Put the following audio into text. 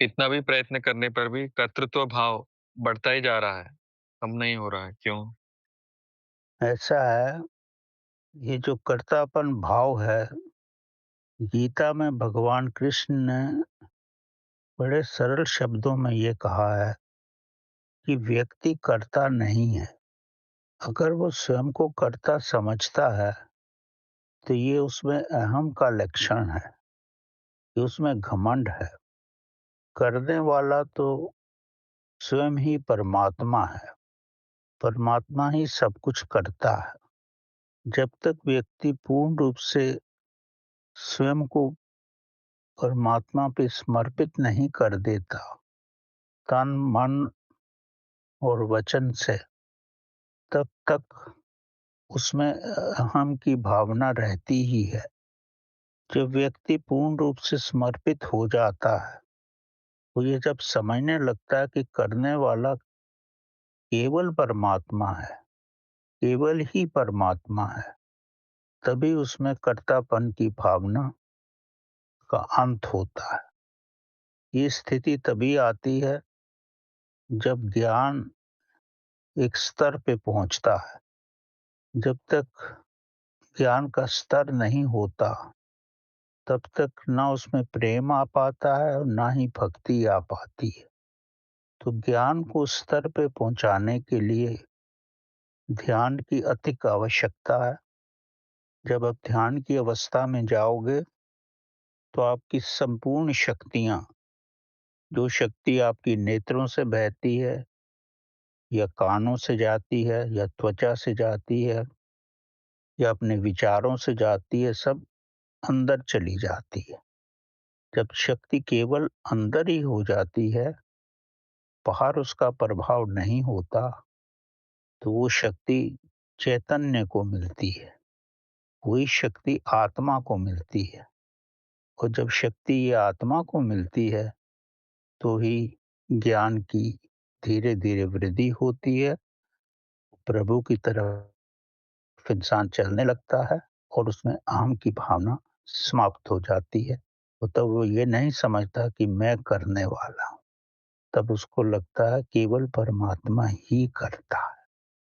कितना भी प्रयत्न करने पर भी कर्तृत्व भाव बढ़ता ही जा रहा है, कम नहीं हो रहा है, क्यों? ऐसा है, ये जो कर्तापन भाव है, गीता में भगवान कृष्ण ने बड़े सरल शब्दों में ये कहा है कि व्यक्ति कर्ता नहीं है। अगर वो स्वयं को कर्ता समझता है, तो ये उसमें अहम का लक्षण है, ये उसमें घमंड है। करने वाला तो स्वयं ही परमात्मा है, परमात्मा ही सब कुछ करता है। जब तक व्यक्ति पूर्ण रूप से स्वयं को परमात्मा पे समर्पित नहीं कर देता, तन, मन और वचन से, तब तक उसमें अहम की भावना रहती ही है। जब व्यक्ति पूर्ण रूप से समर्पित हो जाता है, तो ये जब समझने लगता है कि करने वाला केवल परमात्मा है, केवल ही परमात्मा है, तभी उसमें कर्तापन की भावना का अंत होता है। ये स्थिति तभी आती है जब ज्ञान एक स्तर पे पहुंचता है। जब तक ज्ञान का स्तर नहीं होता, तब तक ना उसमें प्रेम आ पाता है और ना ही भक्ति आ पाती है। तो ज्ञान को स्तर पे पहुंचाने के लिए ध्यान की अतिक आवश्यकता है। जब आप ध्यान की अवस्था में जाओगे, तो आपकी संपूर्ण शक्तियाँ, जो शक्ति आपकी नेत्रों से बहती है या कानों से जाती है या त्वचा से जाती है या अपने विचारों से जाती है, सब अंदर चली जाती है। जब शक्ति केवल अंदर ही हो जाती है, बाहर उसका प्रभाव नहीं होता, तो वो शक्ति चैतन्य को मिलती है, वही शक्ति आत्मा को मिलती है। और जब शक्ति ये आत्मा को मिलती है, तो ही ज्ञान की धीरे-धीरे वृद्धि होती है, प्रभु की तरफ इंसान चलने लगता है और उसमें अहम की भावना समाप्त हो जाती है। तो तब वो ये नहीं समझता कि मैं करने वाला हूँ, तब उसको लगता है केवल परमात्मा ही करता है।